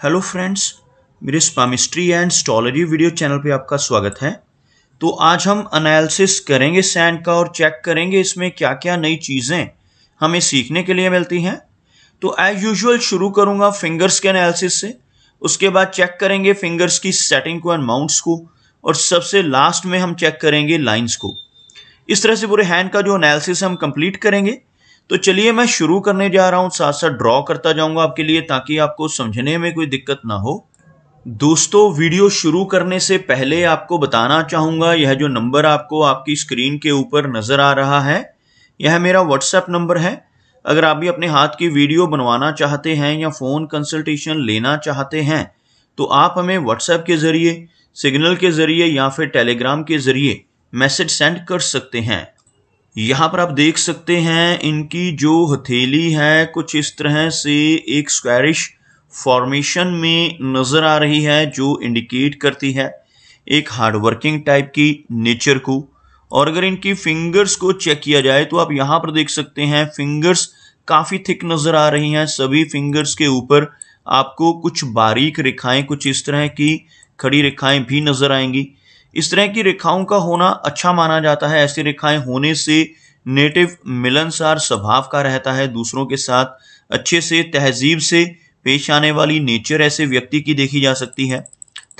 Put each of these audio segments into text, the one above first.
Hello friends, मेरे स्पामिस्ट्री and astrology video channel पे आपका स्वागत है। तो आज हम एनालिसिस करेंगे सैंड का और चेक करेंगे इसमें क्या क्या नई चीज़ें हमें सीखने के लिए मिलती हैं। तो एज यूजुअल शुरू करूंगा फिंगर्स के एनालिसिस से, उसके बाद चेक करेंगे फिंगर्स की सेटिंग को एंड माउंट्स को, और सबसे लास्ट में हम चेक करेंगे लाइन्स को। इस तरह से पूरे हैंड का जो एनालिसिस हम कंप्लीट करेंगे। तो चलिए मैं शुरू करने जा रहा हूं, साथ साथ ड्रॉ करता जाऊंगा आपके लिए ताकि आपको समझने में कोई दिक्कत ना हो। दोस्तों, वीडियो शुरू करने से पहले आपको बताना चाहूंगा, यह जो नंबर आपको आपकी स्क्रीन के ऊपर नजर आ रहा है, यह मेरा व्हाट्सएप नंबर है। अगर आप भी अपने हाथ की वीडियो बनवाना चाहते हैं या फोन कंसल्टेशन लेना चाहते हैं तो आप हमें व्हाट्सएप के जरिए, सिग्नल के जरिए या फिर टेलीग्राम के जरिए मैसेज सेंड कर सकते हैं। यहाँ पर आप देख सकते हैं इनकी जो हथेली है कुछ इस तरह से एक स्क्वायरिश फॉर्मेशन में नजर आ रही है, जो इंडिकेट करती है एक हार्डवर्किंग टाइप की नेचर को। और अगर इनकी फिंगर्स को चेक किया जाए तो आप यहाँ पर देख सकते हैं फिंगर्स काफी थिक नजर आ रही हैं। सभी फिंगर्स के ऊपर आपको कुछ बारीक रेखाएं, कुछ इस तरह की खड़ी रेखाएं भी नजर आएंगी। इस तरह की रेखाओं का होना अच्छा माना जाता है। ऐसी रेखाएं होने से नेटिव मिलनसार स्वभाव का रहता है, दूसरों के साथ अच्छे से तहजीब से पेश आने वाली नेचर ऐसे व्यक्ति की देखी जा सकती है।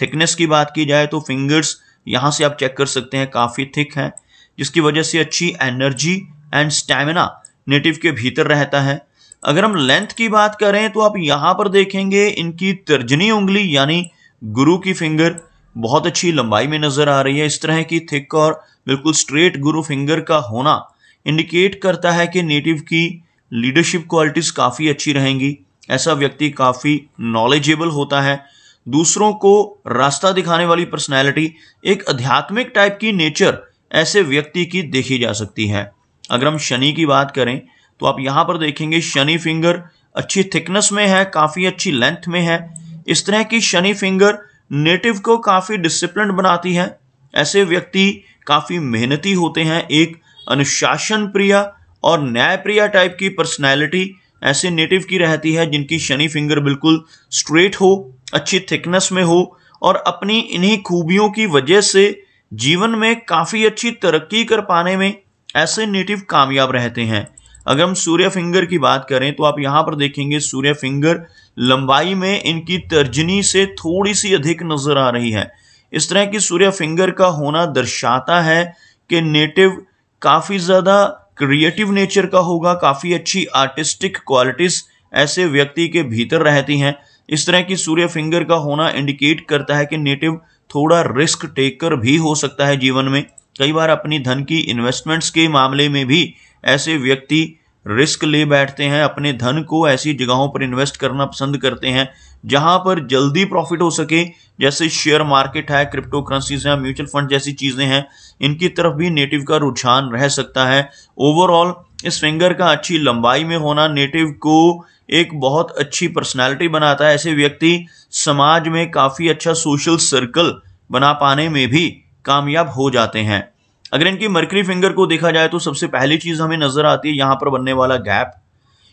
थिकनेस की बात की जाए तो फिंगर्स यहाँ से आप चेक कर सकते हैं काफी थिक हैं, जिसकी वजह से अच्छी एनर्जी एंड स्टैमिना नेटिव के भीतर रहता है। अगर हम लेंथ की बात करें तो आप यहाँ पर देखेंगे इनकी तर्जनी उंगली यानी गुरु की फिंगर बहुत अच्छी लंबाई में नजर आ रही है। इस तरह की थिक और बिल्कुल स्ट्रेट गुरु फिंगर का होना इंडिकेट करता है कि नेटिव की लीडरशिप क्वालिटीज काफी अच्छी रहेंगी। ऐसा व्यक्ति काफी नॉलेजेबल होता है, दूसरों को रास्ता दिखाने वाली पर्सनैलिटी, एक आध्यात्मिक टाइप की नेचर ऐसे व्यक्ति की देखी जा सकती है। अगर हम शनि की बात करें तो आप यहां पर देखेंगे शनि फिंगर अच्छी थिकनेस में है, काफी अच्छी लेंथ में है। इस तरह की शनि फिंगर नेटिव को काफी डिसिप्लिन बनाती है। ऐसे व्यक्ति काफी मेहनती होते हैं, एक अनुशासन प्रिय और न्याय प्रिय टाइप की पर्सनैलिटी ऐसे नेटिव की रहती है, जिनकी शनि फिंगर बिल्कुल स्ट्रेट हो, अच्छी थिकनेस में हो और अपनी इन्हीं खूबियों की वजह से जीवन में काफी अच्छी तरक्की कर पाने में ऐसे नेटिव कामयाब रहते हैं। अगर हम सूर्य फिंगर की बात करें तो आप यहां पर देखेंगे सूर्य फिंगर लंबाई में इनकी तर्जनी से थोड़ी सी अधिक नजर आ रही है। इस तरह की सूर्य फिंगर का होना दर्शाता है कि नेटिव काफी ज्यादा क्रिएटिव नेचर का होगा, काफी अच्छी आर्टिस्टिक क्वालिटीज ऐसे व्यक्ति के भीतर रहती हैं। इस तरह की सूर्य फिंगर का होना इंडिकेट करता है कि नेटिव थोड़ा रिस्क टेकर भी हो सकता है जीवन में। कई बार अपनी धन की इन्वेस्टमेंट्स के मामले में भी ऐसे व्यक्ति रिस्क ले बैठते हैं, अपने धन को ऐसी जगहों पर इन्वेस्ट करना पसंद करते हैं जहां पर जल्दी प्रॉफिट हो सके, जैसे शेयर मार्केट है, क्रिप्टो करेंसीज है, म्यूचुअल फंड जैसी चीजें हैं। इनकी तरफ भी नेटिव का रुझान रह सकता है। ओवरऑल इस फिंगर का अच्छी लंबाई में होना नेटिव को एक बहुत अच्छी पर्सनालिटी बनाता है। ऐसे व्यक्ति समाज में काफी अच्छा सोशल सर्कल बना पाने में भी कामयाब हो जाते हैं। अगर इनकी मरकरी फिंगर को देखा जाए तो सबसे पहली चीज हमें नजर आती है यहां पर बनने वाला गैप।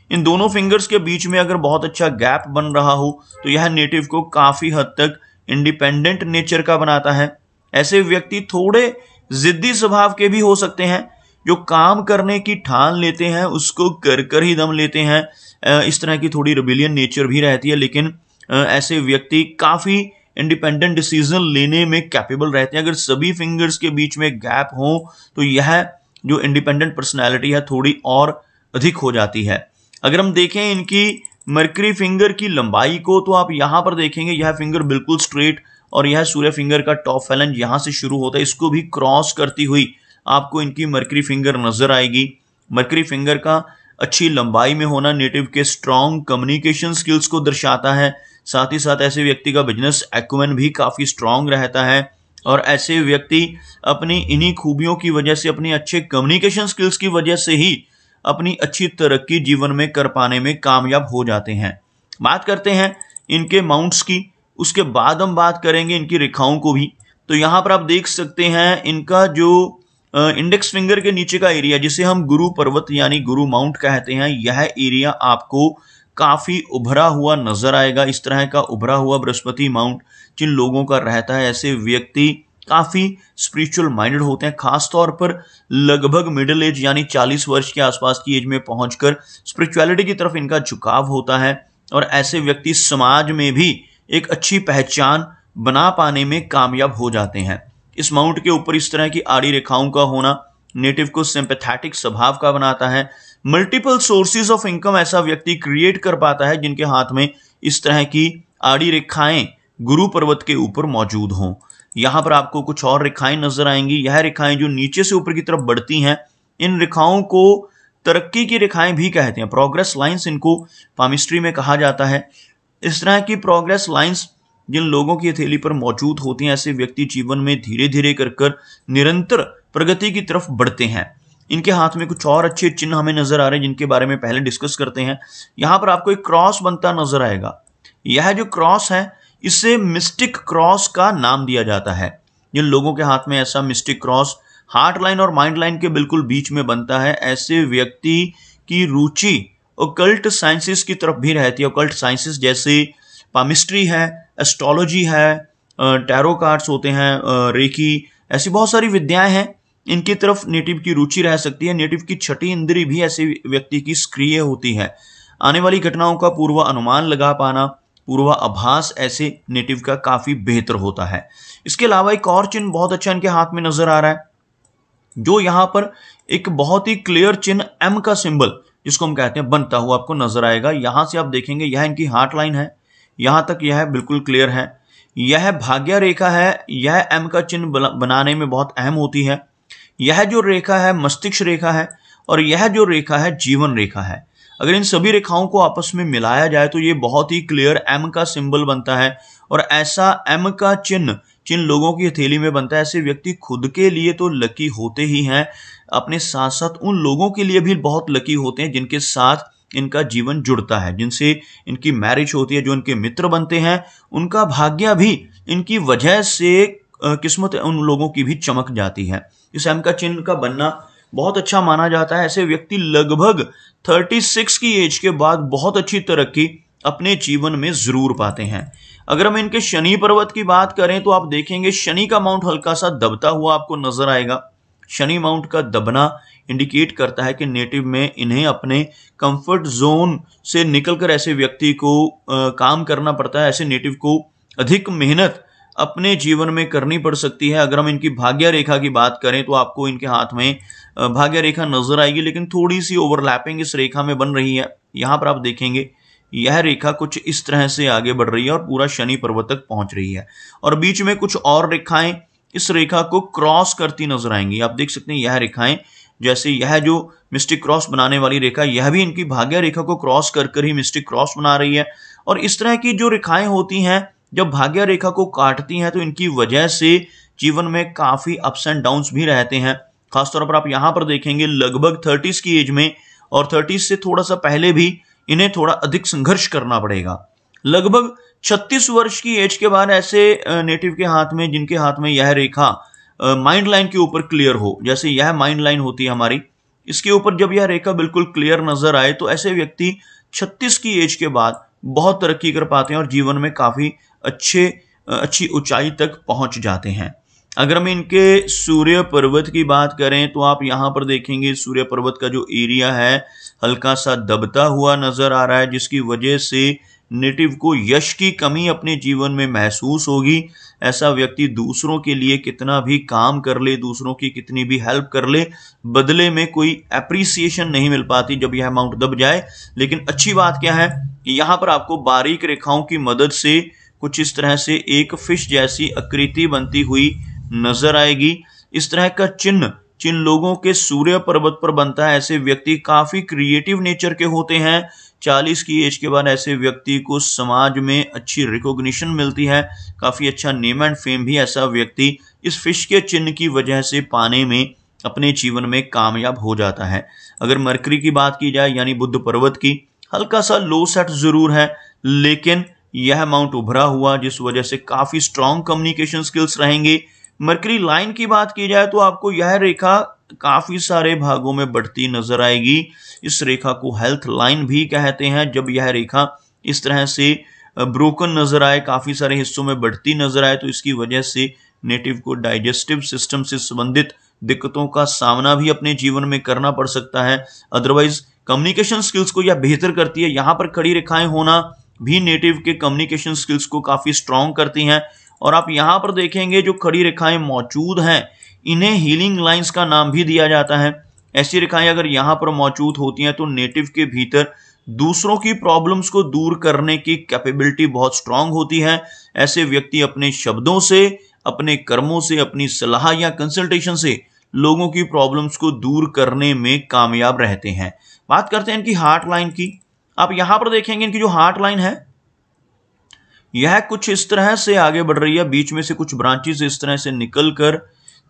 इन दोनों फिंगर्स के बीच में अगर बहुत अच्छा गैप बन रहा हो तो यह नेटिव को काफी हद तक इंडिपेंडेंट नेचर का बनाता है। ऐसे व्यक्ति थोड़े जिद्दी स्वभाव के भी हो सकते हैं, जो काम करने की ठान लेते हैं उसको कर ही दम लेते हैं। इस तरह की थोड़ी रिबेलियन नेचर भी रहती है, लेकिन ऐसे व्यक्ति काफी इंडिपेंडेंट डिसीजन लेने में कैपेबल रहते हैं। अगर सभी फिंगर्स के बीच में गैप हो तो यह जो इंडिपेंडेंट पर्सनैलिटी है थोड़ी और अधिक हो जाती है। अगर हम देखें इनकी मरकरी फिंगर की लंबाई को तो आप यहां पर देखेंगे यह फिंगर बिल्कुल स्ट्रेट, और यह सूर्य फिंगर का टॉप फैलेंज यहां से शुरू होता है, इसको भी क्रॉस करती हुई आपको इनकी मरकरी फिंगर नजर आएगी। मरकरी फिंगर का अच्छी लंबाई में होना नेटिव के स्ट्रॉन्ग कम्युनिकेशन स्किल्स को दर्शाता है। साथ ही साथ ऐसे व्यक्ति का बिजनेस एक्यूमेन भी काफी स्ट्रांग रहता है, और ऐसे व्यक्ति अपनी इन्हीं खूबियों की वजह से, अपनी अच्छे कम्युनिकेशन स्किल्स की वजह से ही अपनी अच्छी तरक्की जीवन में कर पाने में कामयाब हो जाते हैं। बात करते हैं इनके माउंट्स की, उसके बाद हम बात करेंगे इनकी रेखाओं को भी। तो यहाँ पर आप देख सकते हैं इनका जो इंडेक्स फिंगर के नीचे का एरिया, जिसे हम गुरु पर्वत यानी गुरु माउंट कहते हैं, यह एरिया आपको काफी उभरा हुआ नजर आएगा। इस तरह का उभरा हुआ बृहस्पति माउंट जिन लोगों का रहता है, ऐसे व्यक्ति काफी स्पिरिचुअल माइंडेड होते हैं। खासतौर पर लगभग मिडिल एज यानी 40 वर्ष के आसपास की एज में पहुंचकर स्पिरिचुअलिटी की तरफ इनका झुकाव होता है और ऐसे व्यक्ति समाज में भी एक अच्छी पहचान बना पाने में कामयाब हो जाते हैं। इस माउंट के ऊपर इस तरह की आड़ी रेखाओं का होना नेटिव को सिंपैथेटिक स्वभाव का बनाता है। मल्टीपल सोर्सेज ऑफ इनकम ऐसा व्यक्ति क्रिएट कर पाता है जिनके हाथ में इस तरह की आड़ी रेखाएं गुरु पर्वत के ऊपर मौजूद हों। यहां पर आपको कुछ और रेखाएं नजर आएंगी। यह रेखाएं जो नीचे से ऊपर की तरफ बढ़ती हैं, इन रेखाओं को तरक्की की रेखाएं भी कहते हैं। प्रोग्रेस लाइंस इनको पामिस्ट्री में कहा जाता है। इस तरह की प्रोग्रेस लाइंस जिन लोगों की हथेली पर मौजूद होती हैं, ऐसे व्यक्ति जीवन में धीरे धीरे कर निरंतर प्रगति की तरफ बढ़ते हैं। इनके हाथ में कुछ और अच्छे चिन्ह हमें नजर आ रहे हैं जिनके बारे में पहले डिस्कस करते हैं। यहां पर आपको एक क्रॉस बनता नजर आएगा। यह जो क्रॉस है, इसे मिस्टिक क्रॉस का नाम दिया जाता है। जिन लोगों के हाथ में ऐसा मिस्टिक क्रॉस हार्ट लाइन और माइंड लाइन के बिल्कुल बीच में बनता है, ऐसे व्यक्ति की रुचि ओकल्ट साइंसेस की तरफ भी रहती है। ओकल्ट साइंसेस जैसे पामिस्ट्री है, एस्ट्रोलॉजी है, टैरो कार्ड्स होते हैं, रेकी, ऐसी बहुत सारी विद्याएं हैं। इनकी तरफ नेटिव की रुचि रह सकती है। नेटिव की छठी इंद्री भी ऐसे व्यक्ति की सक्रिय होती है। आने वाली घटनाओं का पूर्व अनुमान लगा पाना, पूर्वाभास ऐसे नेटिव का काफी बेहतर होता है। इसके अलावा एक और चिन्ह बहुत अच्छा इनके हाथ में नजर आ रहा है, जो यहां पर एक बहुत ही क्लियर चिन्ह एम का सिंबल जिसको हम कहते हैं बनता हुआ आपको नजर आएगा। यहां से आप देखेंगे यह इनकी हार्ट लाइन है, यहां तक यह बिल्कुल क्लियर है। यह भाग्य रेखा है, यह एम का चिन्ह बनाने में बहुत अहम होती है। यह जो रेखा है मस्तिष्क रेखा है और यह जो रेखा है जीवन रेखा है। अगर इन सभी रेखाओं को आपस में मिलाया जाए तो ये बहुत ही क्लियर एम का सिंबल बनता है। और ऐसा एम का चिन्ह जिन लोगों की हथेली में बनता है, ऐसे व्यक्ति खुद के लिए तो लकी होते ही हैं, अपने साथ साथ उन लोगों के लिए भी बहुत लकी होते हैं जिनके साथ इनका जीवन जुड़ता है, जिनसे इनकी मैरिज होती है, जो इनके मित्र बनते हैं। उनका भाग्य भी इनकी वजह से किस्मत उन लोगों की भी चमक जाती है। इस एम का चिन्ह का बनना बहुत अच्छा माना जाता है। ऐसे व्यक्ति लगभग 36 की एज के बाद बहुत अच्छी तरक्की अपने जीवन में जरूर पाते हैं। अगर हम इनके शनि पर्वत की बात करें तो आप देखेंगे शनि का माउंट हल्का सा दबता हुआ आपको नजर आएगा। शनि माउंट का दबना इंडिकेट करता है कि नेटिव में इन्हें अपने कंफर्ट जोन से निकलकर ऐसे व्यक्ति को काम करना पड़ता है। ऐसे नेटिव को अधिक मेहनत अपने जीवन में करनी पड़ सकती है। अगर हम इनकी भाग्य रेखा की बात करें तो आपको इनके हाथ में भाग्य रेखा नजर आएगी, लेकिन थोड़ी सी ओवरलैपिंग इस रेखा में बन रही है। यहां पर आप देखेंगे यह रेखा कुछ इस तरह से आगे बढ़ रही है और पूरा शनि पर्वत तक पहुंच रही है और बीच में कुछ और रेखाएं इस रेखा को क्रॉस करती नजर आएंगी। आप देख सकते हैं यह रेखाएं, जैसे यह जो मिस्टिक क्रॉस बनाने वाली रेखा, यह भी इनकी भाग्य रेखा को क्रॉस कर ही मिस्टिक क्रॉस बना रही है। और इस तरह की जो रेखाएं होती हैं जब भाग्य रेखा को काटती हैं तो इनकी वजह से जीवन में काफी अप्स एंड डाउन्स भी रहते हैं। खासतौर पर आप यहां पर देखेंगे लगभग 30s की एज में और 30s से थोड़ा सा पहले भी इन्हें थोड़ा अधिक संघर्ष करना पड़ेगा। लगभग 36 वर्ष की एज के बाद ऐसे नेटिव के हाथ में, जिनके हाथ में यह रेखा माइंड लाइन के ऊपर क्लियर हो, जैसे यह माइंड लाइन होती है हमारी, इसके ऊपर जब यह रेखा बिल्कुल क्लियर नजर आए तो ऐसे व्यक्ति 36 की एज के बाद बहुत तरक्की कर पाते हैं और जीवन में काफी अच्छी ऊंचाई तक पहुंच जाते हैं। अगर हम इनके सूर्य पर्वत की बात करें तो आप यहां पर देखेंगे सूर्य पर्वत का जो एरिया है हल्का सा दबता हुआ नजर आ रहा है, जिसकी वजह से नेटिव को यश की कमी अपने जीवन में महसूस होगी। ऐसा व्यक्ति दूसरों के लिए कितना भी काम कर ले, दूसरों की कितनी भी हेल्प कर ले, बदले में कोई एप्रिसिएशन नहीं मिल पाती जब यह अमाउंट दब जाए। लेकिन अच्छी बात क्या है कि यहाँ पर आपको बारीक रेखाओं की मदद से कुछ इस तरह से एक फिश जैसी आकृति बनती हुई नजर आएगी। इस तरह का चिन्ह जिन लोगों के सूर्य पर्वत पर बनता है, ऐसे व्यक्ति काफी क्रिएटिव नेचर के होते हैं। 40 की एज के बाद ऐसे व्यक्ति को समाज में अच्छी रिकॉग्निशन मिलती है, काफी अच्छा नेम एंड फेम भी ऐसा व्यक्ति इस फिश के चिन्ह की वजह से पाने में अपने जीवन में कामयाब हो जाता है। अगर मरकरी की बात की जाए यानी बुध पर्वत की, हल्का सा लो सेट जरूर है, लेकिन यह माउंट उभरा हुआ, जिस वजह से काफी स्ट्रॉन्ग कम्युनिकेशन स्किल्स रहेंगे। मरकरी लाइन की बात की जाए तो आपको यह रेखा काफी सारे भागों में बढ़ती नजर आएगी। इस रेखा को हेल्थ लाइन भी कहते हैं। जब यह रेखा इस तरह से ब्रोकन नजर आए, काफी सारे हिस्सों में बढ़ती नजर आए, तो इसकी वजह से नेटिव को डाइजेस्टिव सिस्टम से संबंधित दिक्कतों का सामना भी अपने जीवन में करना पड़ सकता है। अदरवाइज कम्युनिकेशन स्किल्स को यह बेहतर करती है। यहां पर खड़ी रेखाएं होना भी नेटिव के कम्युनिकेशन स्किल्स को काफी स्ट्रांग करती हैं। और आप यहां पर देखेंगे जो खड़ी रेखाएं मौजूद हैं, इन्हें हीलिंग लाइंस का नाम भी दिया जाता है। ऐसी रेखाएं अगर यहां पर मौजूद होती हैं तो नेटिव के भीतर दूसरों की प्रॉब्लम्स को दूर करने की कैपेबिलिटी बहुत स्ट्रांग होती है। ऐसे व्यक्ति अपने शब्दों से, अपने कर्मों से, अपनी सलाह या कंसल्टेशन से लोगों की प्रॉब्लम्स को दूर करने में कामयाब रहते हैं। बात करते हैं इनकी हार्ट लाइन की। आप यहां पर देखेंगे इनकी जो हार्ट लाइन है यह कुछ इस तरह से आगे बढ़ रही है, बीच में से कुछ ब्रांचेस इस तरह से निकलकर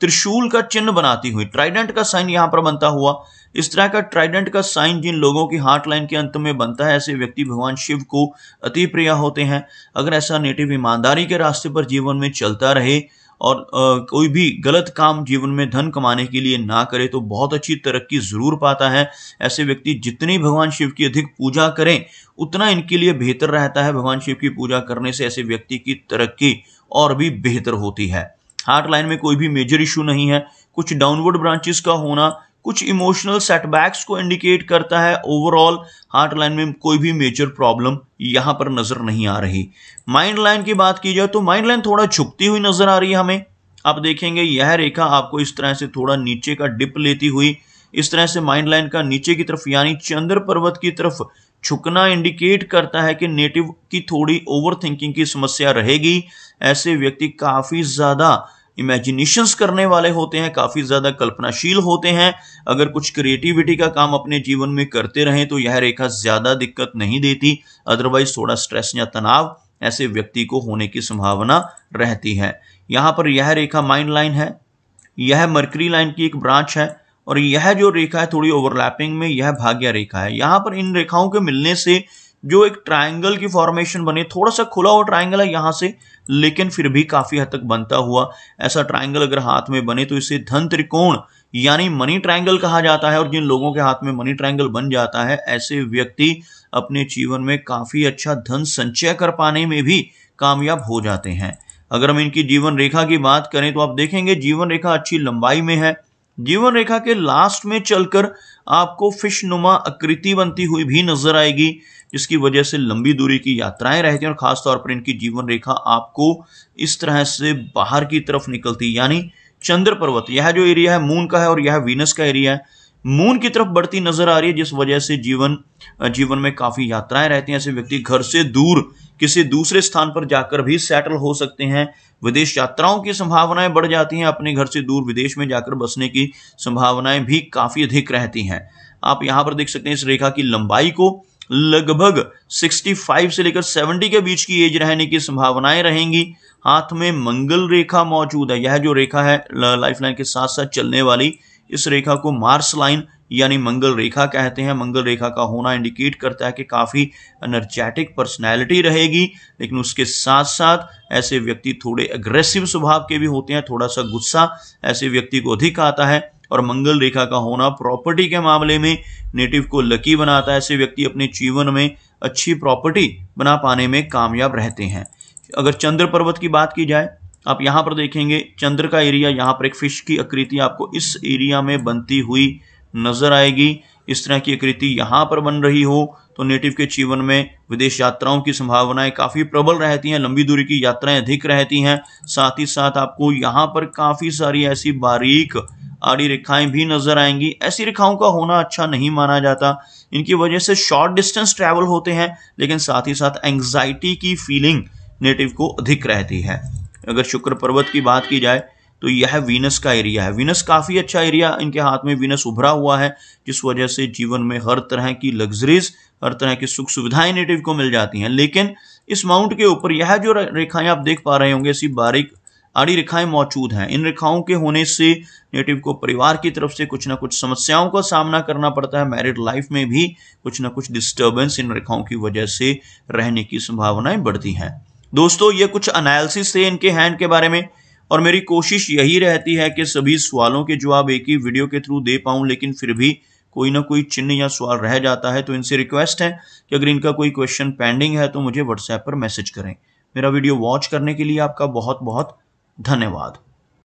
त्रिशूल का चिन्ह बनाती हुई, ट्राइडेंट का साइन यहां पर बनता हुआ। इस तरह का ट्राइडेंट का साइन जिन लोगों की हार्ट लाइन के अंत में बनता है, ऐसे व्यक्ति भगवान शिव को अति प्रिय होते हैं। अगर ऐसा नेटिव ईमानदारी के रास्ते पर जीवन में चलता रहे और कोई भी गलत काम जीवन में धन कमाने के लिए ना करे तो बहुत अच्छी तरक्की जरूर पाता है। ऐसे व्यक्ति जितनी भगवान शिव की अधिक पूजा करें उतना इनके लिए बेहतर रहता है। भगवान शिव की पूजा करने से ऐसे व्यक्ति की तरक्की और भी बेहतर होती है। हार्ट लाइन में कोई भी मेजर इशू नहीं है। कुछ डाउनवर्ड ब्रांचेस का होना कुछ इमोशनल सेटबैक्स को इंडिकेट करता है। ओवरऑल हार्ट लाइन में कोई भी मेजर प्रॉब्लम यहां पर नजर नहीं आ रही। माइंड लाइन की बात की जाए तो माइंड लाइन थोड़ा झुकती हुई नजर आ रही है हमें। आप देखेंगे यह रेखा आपको इस तरह से थोड़ा नीचे का डिप लेती हुई, इस तरह से माइंड लाइन का नीचे की तरफ यानी चंद्र पर्वत की तरफ झुकना इंडिकेट करता है कि नेटिव की थोड़ी ओवर थिंकिंग की समस्या रहेगी। ऐसे व्यक्ति काफी ज्यादा इमेजिनेशंस करने वाले होते हैं, काफी ज्यादा कल्पनाशील होते हैं। अगर कुछ क्रिएटिविटी का काम अपने जीवन में करते रहें तो यह रेखा ज्यादा दिक्कत नहीं देती। अदरवाइज थोड़ा स्ट्रेस या तनाव ऐसे व्यक्ति को होने की संभावना रहती है। यहां पर यह रेखा माइंड लाइन है, यह मरकरी लाइन की एक ब्रांच है और यह जो रेखा है थोड़ी ओवरलैपिंग में, यह भाग्य रेखा है। यहां पर इन रेखाओं के मिलने से जो एक ट्रायंगल की फॉर्मेशन बने, थोड़ा सा खुला हुआ ट्रायंगल है यहां से, लेकिन फिर भी काफी हद तक बनता हुआ ऐसा ट्रायंगल अगर हाथ में बने तो इसे धन त्रिकोण यानी मनी ट्रायंगल कहा जाता है। और जिन लोगों के हाथ में मनी ट्रायंगल बन जाता है ऐसे व्यक्ति अपने जीवन में काफी अच्छा धन संचय कर पाने में भी कामयाब हो जाते हैं। अगर हम इनकी जीवन रेखा की बात करें तो आप देखेंगे जीवन रेखा अच्छी लंबाई में है। जीवन रेखा के लास्ट में चलकर आपको फिश नुमा आकृति बनती हुई भी नजर आएगी, जिसकी वजह से लंबी दूरी की यात्राएं रहती हैं। और खासतौर पर इनकी जीवन रेखा आपको इस तरह से बाहर की तरफ निकलती, यानी चंद्र पर्वत, यह जो एरिया है मून का है और यह वीनस का एरिया है, मून की तरफ बढ़ती नजर आ रही है, जिस वजह से जीवन में काफी यात्राएं रहती हैं। ऐसे व्यक्ति घर से दूर किसी दूसरे स्थान पर जाकर भी सेटल हो सकते हैं। विदेश यात्राओं की संभावनाएं बढ़ जाती हैं, अपने घर से दूर विदेश में जाकर बसने की संभावनाएं भी काफी अधिक रहती हैं। आप यहां पर देख सकते हैं इस रेखा की लंबाई को, लगभग 65 से लेकर 70 के बीच की एज रहने की संभावनाएं रहेंगी। हाथ में मंगल रेखा मौजूद है। यह जो रेखा है लाइफ लाइन के साथ साथ चलने वाली, इस रेखा को मार्स लाइन यानी मंगल रेखा कहते हैं। मंगल रेखा का होना इंडिकेट करता है कि काफी एनर्जेटिक पर्सनैलिटी रहेगी, लेकिन उसके साथ साथ ऐसे व्यक्ति थोड़े अग्रेसिव स्वभाव के भी होते हैं। थोड़ा सा गुस्सा ऐसे व्यक्ति को अधिक आता है। और मंगल रेखा का होना प्रॉपर्टी के मामले में नेटिव को लकी बनाता है। ऐसे व्यक्ति अपने जीवन में अच्छी प्रॉपर्टी बना पाने में कामयाब रहते हैं। अगर चंद्र पर्वत की बात की जाए, आप यहां पर देखेंगे चंद्र का एरिया, यहां पर एक फिश की आकृति आपको इस एरिया में बनती हुई नजर आएगी। इस तरह की आकृति यहां पर बन रही हो तो नेटिव के जीवन में विदेश यात्राओं की संभावनाएं काफी प्रबल रहती हैं, लंबी दूरी की यात्राएं अधिक रहती हैं। साथ ही साथ आपको यहां पर काफी सारी ऐसी बारीक आड़ी रेखाएं भी नजर आएंगी। ऐसी रेखाओं का होना अच्छा नहीं माना जाता। इनकी वजह से शॉर्ट डिस्टेंस ट्रैवल होते हैं, लेकिन साथ ही साथ एंग्जाइटी की फीलिंग नेटिव को अधिक रहती है। अगर शुक्र पर्वत की बात की जाए तो यह वीनस का एरिया है। वीनस काफी अच्छा एरिया, इनके हाथ में वीनस उभरा हुआ है, जिस वजह से जीवन में हर तरह की लग्जरीज, हर तरह की सुख सुविधाएं नेटिव को मिल जाती हैं। लेकिन इस माउंट के ऊपर यह जो रेखाएं आप देख पा रहे होंगे, ऐसी बारीक आड़ी रेखाएं मौजूद हैं। इन रेखाओं के होने से नेटिव को परिवार की तरफ से कुछ ना कुछ समस्याओं का सामना करना पड़ता है। मैरिड लाइफ में भी कुछ ना कुछ डिस्टर्बेंस इन रेखाओं की वजह से रहने की संभावनाएं बढ़ती हैं। दोस्तों, ये कुछ एनालिसिस थे इनके हैंड के बारे में। और मेरी कोशिश यही रहती है कि सभी सवालों के जवाब एक ही वीडियो के थ्रू दे पाऊं, लेकिन फिर भी कोई ना कोई चिन्ह या सवाल रह जाता है। तो इनसे रिक्वेस्ट है कि अगर इनका कोई क्वेश्चन पेंडिंग है तो मुझे व्हाट्सएप पर मैसेज करें। मेरा वीडियो वॉच करने के लिए आपका बहुत बहुत धन्यवाद।